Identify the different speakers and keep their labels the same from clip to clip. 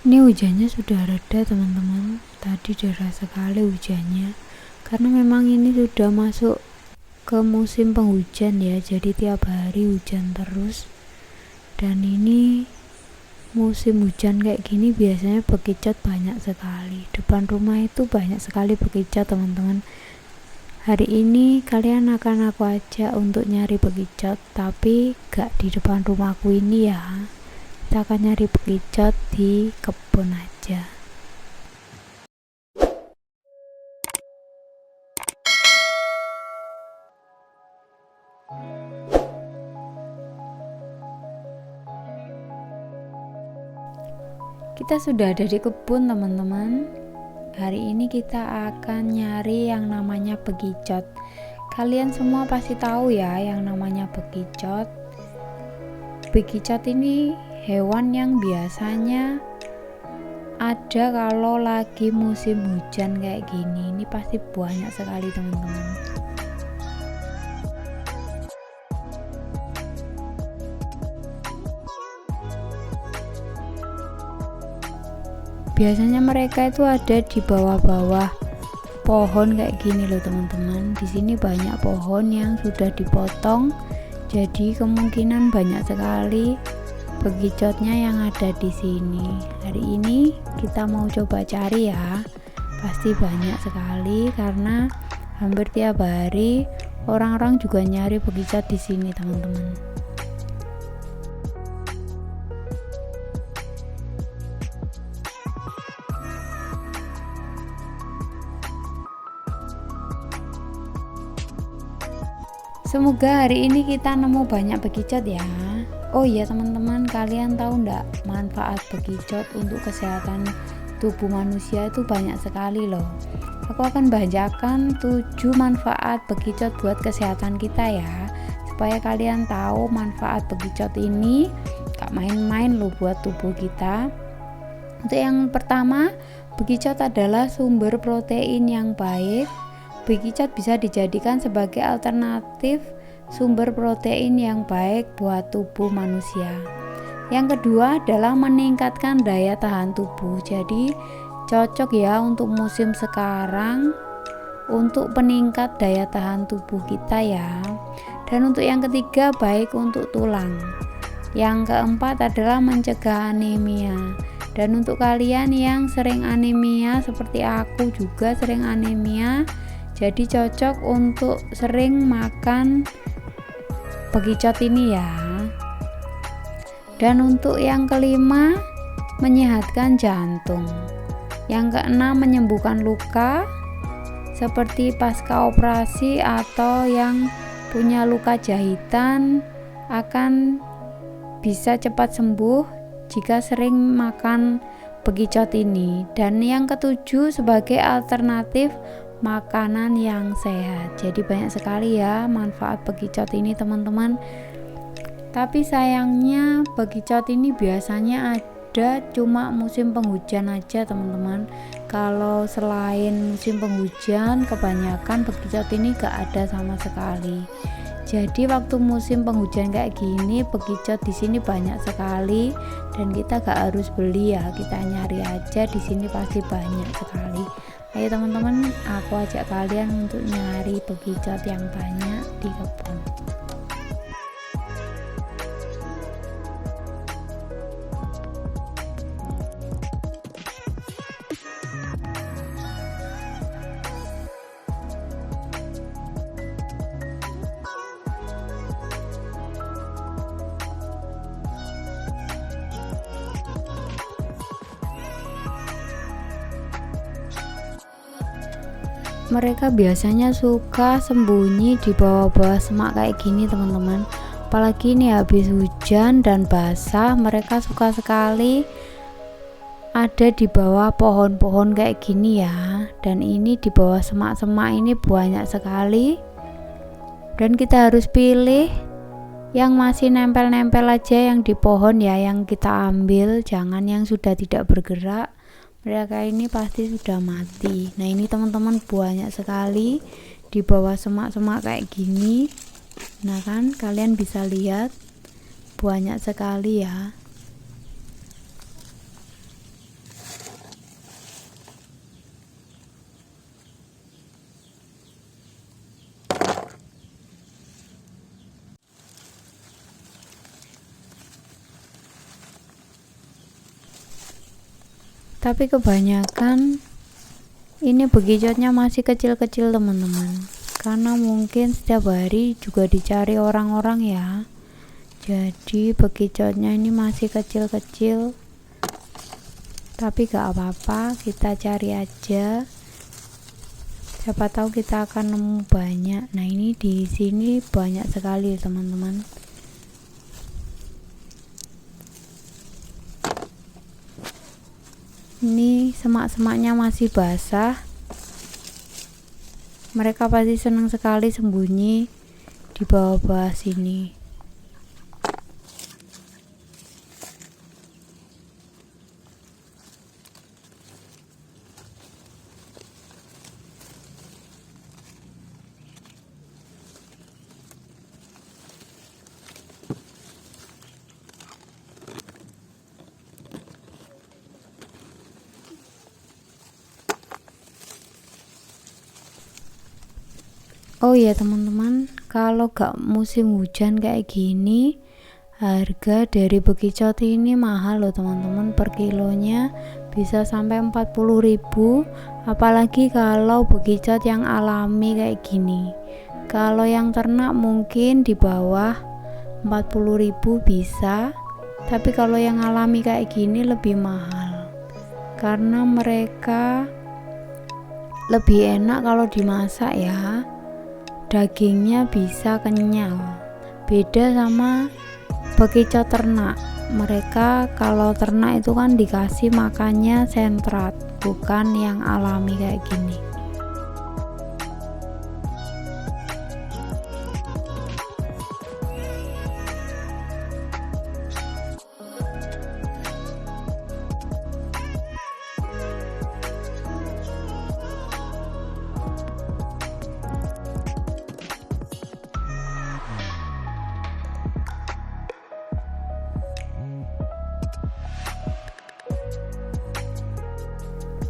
Speaker 1: Ini hujannya sudah reda teman-teman. Tadi deras sekali hujannya. Karena memang ini sudah masuk ke musim penghujan ya. Jadi tiap hari hujan terus. Dan ini musim hujan kayak gini biasanya bekicot banyak sekali. Depan rumah itu banyak sekali bekicot teman-teman. Hari ini kalian akan aku ajak untuk nyari bekicot, tapi gak di depan rumahku ini ya. Kita akan nyari bekicot di kebun aja. Kita sudah ada di kebun teman-teman. Hari ini kita akan nyari yang namanya bekicot. Kalian semua pasti tahu ya yang namanya bekicot. Bekicot ini hewan yang biasanya ada kalau lagi musim hujan kayak gini. Ini pasti banyak sekali teman-teman. Biasanya mereka itu ada di bawah-bawah pohon kayak gini loh teman-teman. Di sini banyak pohon yang sudah dipotong, jadi kemungkinan banyak sekali bekicotnya yang ada di sini. Hari ini kita mau coba cari ya. Pasti banyak sekali karena hampir tiap hari orang-orang juga nyari bekicot di sini teman-teman. Semoga hari ini kita nemu banyak bekicot ya. Oh iya teman-teman, kalian tahu enggak manfaat bekicot untuk kesehatan tubuh manusia itu banyak sekali loh. Aku akan bacakan 7 manfaat bekicot buat kesehatan kita ya, supaya kalian tahu manfaat bekicot ini gak main-main loh buat tubuh kita. Untuk yang pertama, bekicot adalah sumber protein yang baik. Bekicot bisa dijadikan sebagai alternatif sumber protein yang baik buat tubuh manusia. Yang kedua adalah meningkatkan daya tahan tubuh. Jadi cocok ya untuk musim sekarang untuk peningkat daya tahan tubuh kita ya. Dan untuk yang ketiga baik untuk tulang. Yang keempat adalah mencegah anemia. Dan untuk kalian yang sering anemia seperti aku juga sering anemia, jadi cocok untuk sering makan bekicot ini ya. Dan untuk yang kelima, menyehatkan jantung. Yang keenam, menyembuhkan luka seperti pasca operasi atau yang punya luka jahitan akan bisa cepat sembuh jika sering makan bekicot ini. Dan yang ketujuh, sebagai alternatif makanan yang sehat. Jadi banyak sekali ya manfaat bekicot ini teman-teman. Tapi sayangnya bekicot ini biasanya ada cuma musim penghujan aja teman-teman. Kalau selain musim penghujan kebanyakan bekicot ini gak ada sama sekali. Jadi waktu musim penghujan kayak gini bekicot di sini banyak sekali dan kita gak harus beli ya, kita nyari aja di sini pasti banyak sekali. Ayo teman-teman, aku ajak kalian untuk nyari bekicot yang banyak di kebun. Mereka biasanya suka sembunyi di bawah-bawah semak kayak gini teman-teman. Apalagi ini habis hujan dan basah, mereka suka sekali ada di bawah pohon-pohon kayak gini ya. Dan ini di bawah semak-semak ini banyak sekali. Dan kita harus pilih yang masih nempel-nempel aja yang di pohon ya, yang kita ambil, jangan yang sudah tidak bergerak. Mereka ini pasti sudah mati. Nah ini teman-teman banyak sekali di bawah semak-semak kayak gini. Nah kan kalian bisa lihat banyak sekali ya. Tapi kebanyakan ini bekicotnya masih kecil-kecil teman-teman, karena mungkin setiap hari juga dicari orang-orang ya. Jadi bekicotnya ini masih kecil-kecil, tapi gak apa-apa, kita cari aja, siapa tahu kita akan nemu banyak. Nah ini di sini banyak sekali teman-teman. Ini semak-semaknya masih basah, mereka pasti senang sekali sembunyi di bawah-bawah sini. Oh ya teman-teman, kalau gak musim hujan kayak gini, harga dari bekicot ini mahal loh teman-teman, per kilonya bisa sampai 40.000, apalagi kalau bekicot yang alami kayak gini. Kalau yang ternak mungkin di bawah 40.000 bisa, tapi kalau yang alami kayak gini lebih mahal, karena mereka lebih enak kalau dimasak ya, dagingnya bisa kenyal. Beda sama bekicot ternak, mereka kalau ternak itu kan dikasih makannya sentrat, bukan yang alami kayak gini.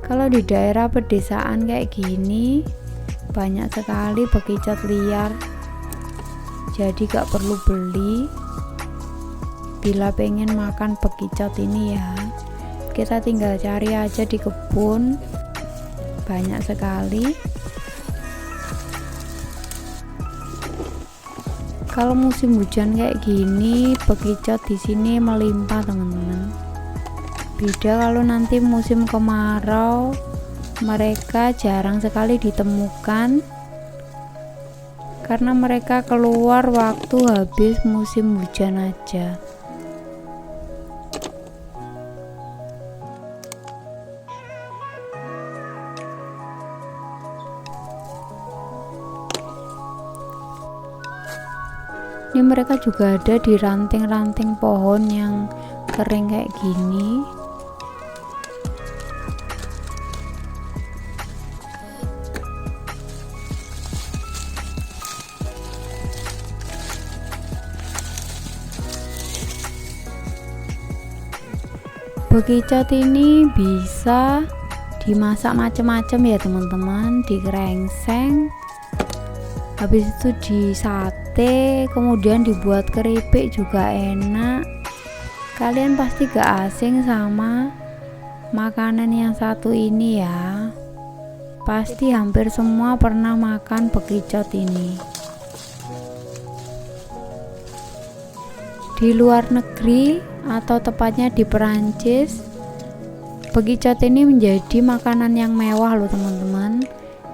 Speaker 1: Kalau di daerah pedesaan kayak gini banyak sekali bekicot liar, jadi gak perlu beli. Bila pengen makan bekicot ini ya, kita tinggal cari aja di kebun, banyak sekali. Kalau musim hujan kayak gini, bekicot di sini melimpah teman-teman. Beda kalau nanti musim kemarau, mereka jarang sekali ditemukan karena mereka keluar waktu habis musim hujan aja. Ini mereka juga ada di ranting-ranting pohon yang kering kayak gini. Bekicot ini bisa dimasak macam-macam ya teman-teman, dikerengseng, habis itu di sate, kemudian dibuat keripik juga enak. Kalian pasti gak asing sama makanan yang satu ini ya, pasti hampir semua pernah makan bekicot ini. Di luar negeri atau tepatnya di Perancis, bekicot ini menjadi makanan yang mewah loh teman-teman.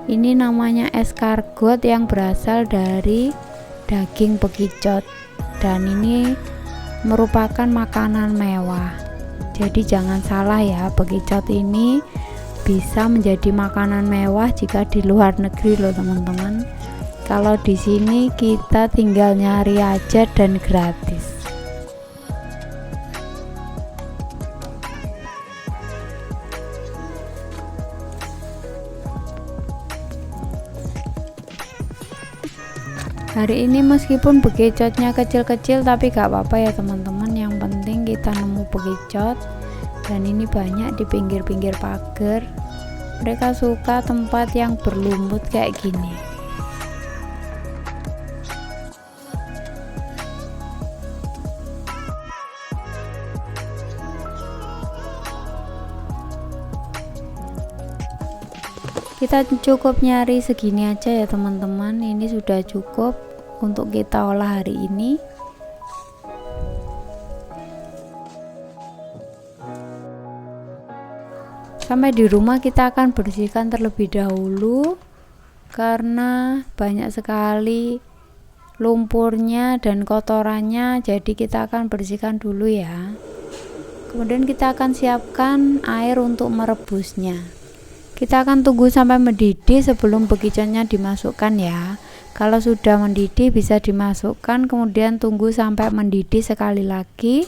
Speaker 1: Ini namanya escargot yang berasal dari daging bekicot, dan ini merupakan makanan mewah. Jadi jangan salah ya, bekicot ini bisa menjadi makanan mewah jika di luar negeri loh teman-teman. Kalau di sini kita tinggal nyari aja dan gratis. Hari ini meskipun bekicotnya kecil-kecil tapi gak apa-apa ya teman-teman, yang penting kita nemu bekicot. Dan ini banyak di pinggir-pinggir pagar, mereka suka tempat yang berlumpur kayak gini. Kita cukup nyari segini aja ya teman-teman, ini sudah cukup untuk kita olah hari ini. Sampai di rumah kita akan bersihkan terlebih dahulu karena banyak sekali lumpurnya dan kotorannya, jadi kita akan bersihkan dulu ya. Kemudian kita akan siapkan air untuk merebusnya. Kita akan tunggu sampai mendidih sebelum bekicotnya dimasukkan ya. Kalau sudah mendidih bisa dimasukkan, kemudian tunggu sampai mendidih sekali lagi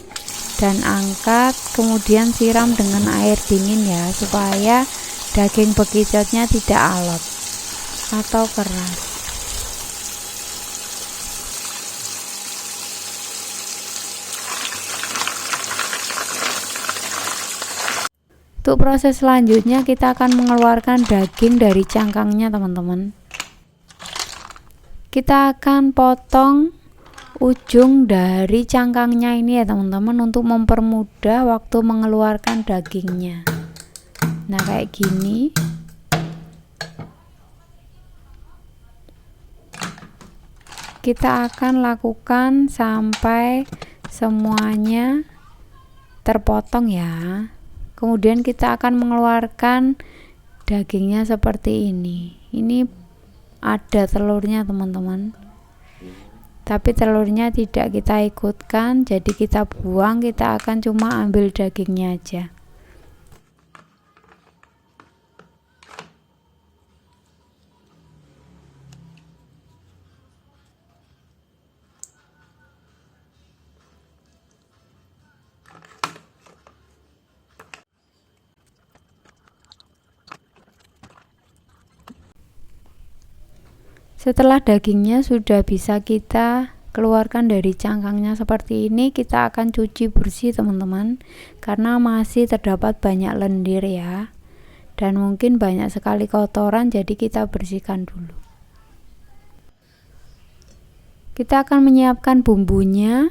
Speaker 1: dan angkat, kemudian siram dengan air dingin ya, supaya daging bekicotnya tidak alot atau keras. Untuk proses selanjutnya kita akan mengeluarkan daging dari cangkangnya teman-teman. Kita akan potong ujung dari cangkangnya ini ya teman-teman, untuk mempermudah waktu mengeluarkan dagingnya. Nah kayak gini. Kita akan lakukan sampai semuanya terpotong ya. Kemudian kita akan mengeluarkan dagingnya seperti ini. Ini ada telurnya teman-teman, tapi telurnya tidak kita ikutkan, jadi kita buang. Kita akan cuma ambil dagingnya aja. Setelah dagingnya sudah bisa kita keluarkan dari cangkangnya seperti ini, kita akan cuci bersih teman-teman, karena masih terdapat banyak lendir ya, dan mungkin banyak sekali kotoran, jadi kita bersihkan dulu. Kita akan menyiapkan bumbunya.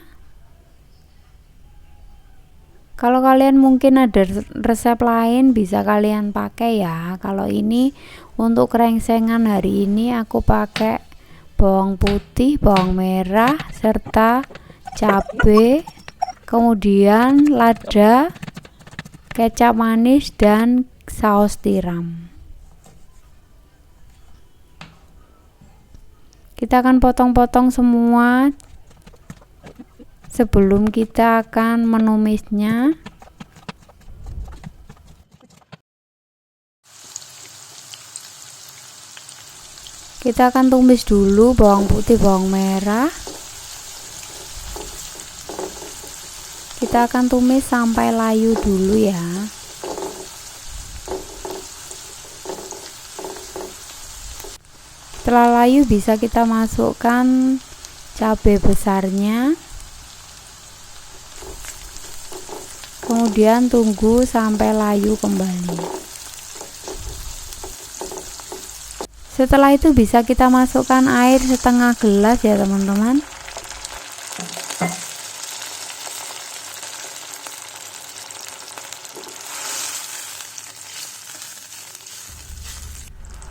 Speaker 1: Kalau kalian mungkin ada resep lain bisa kalian pakai ya. Kalau ini untuk krengsengan hari ini aku pakai bawang putih, bawang merah, serta cabai, kemudian lada, kecap manis, dan saus tiram. Kita akan potong-potong semua sebelum kita akan menumisnya. Kita akan tumis dulu bawang putih, bawang merah. Kita akan tumis sampai layu dulu ya. Setelah layu bisa kita masukkan cabai besarnya. Kemudian tunggu sampai layu kembali. Setelah itu bisa kita masukkan air setengah gelas ya teman-teman.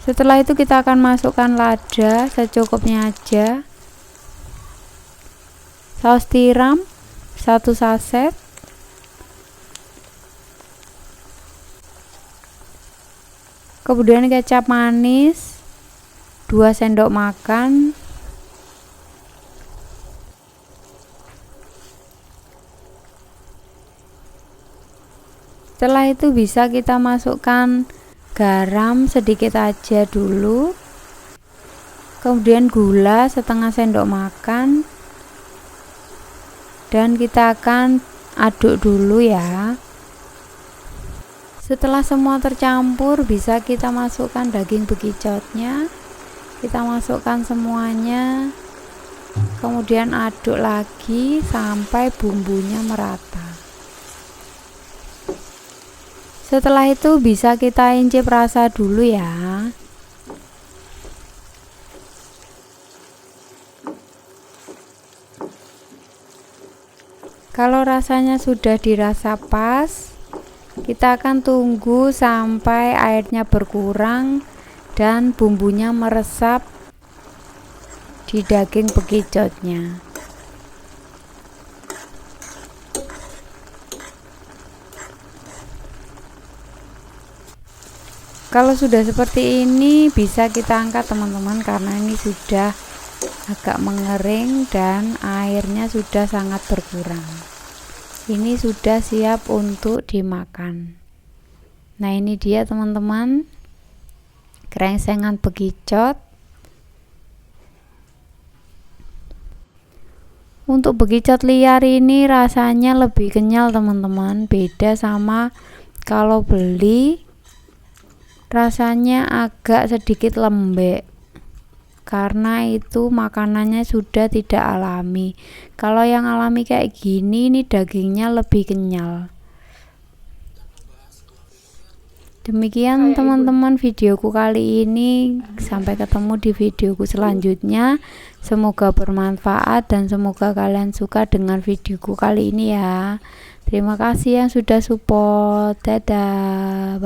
Speaker 1: Setelah itu kita akan masukkan lada secukupnya aja, saus tiram 1 saset, kemudian kecap manis 2 sendok makan, setelah itu bisa kita masukkan garam sedikit aja dulu, kemudian gula setengah sendok makan, dan kita akan aduk dulu ya. Setelah semua tercampur bisa kita masukkan daging bekicotnya. Kita masukkan semuanya, kemudian aduk lagi sampai bumbunya merata. Setelah itu bisa kita incip rasa dulu ya. Kalau rasanya sudah dirasa pas, kita akan tunggu sampai airnya berkurang dan bumbunya meresap di daging bekicotnya. Kalau sudah seperti ini bisa kita angkat teman-teman, karena ini sudah agak mengering dan airnya sudah sangat berkurang. Ini sudah siap untuk dimakan. Nah, ini dia teman-teman, krengsengan bekicot. Untuk bekicot liar ini rasanya lebih kenyal teman-teman, beda sama kalau beli, rasanya agak sedikit lembek karena itu makanannya sudah tidak alami. Kalau yang alami kayak gini, ini dagingnya lebih kenyal. Demikian teman-teman videoku kali ini, sampai ketemu di videoku selanjutnya. Semoga bermanfaat dan semoga kalian suka dengan videoku kali ini ya. Terima kasih yang sudah support. Dadah.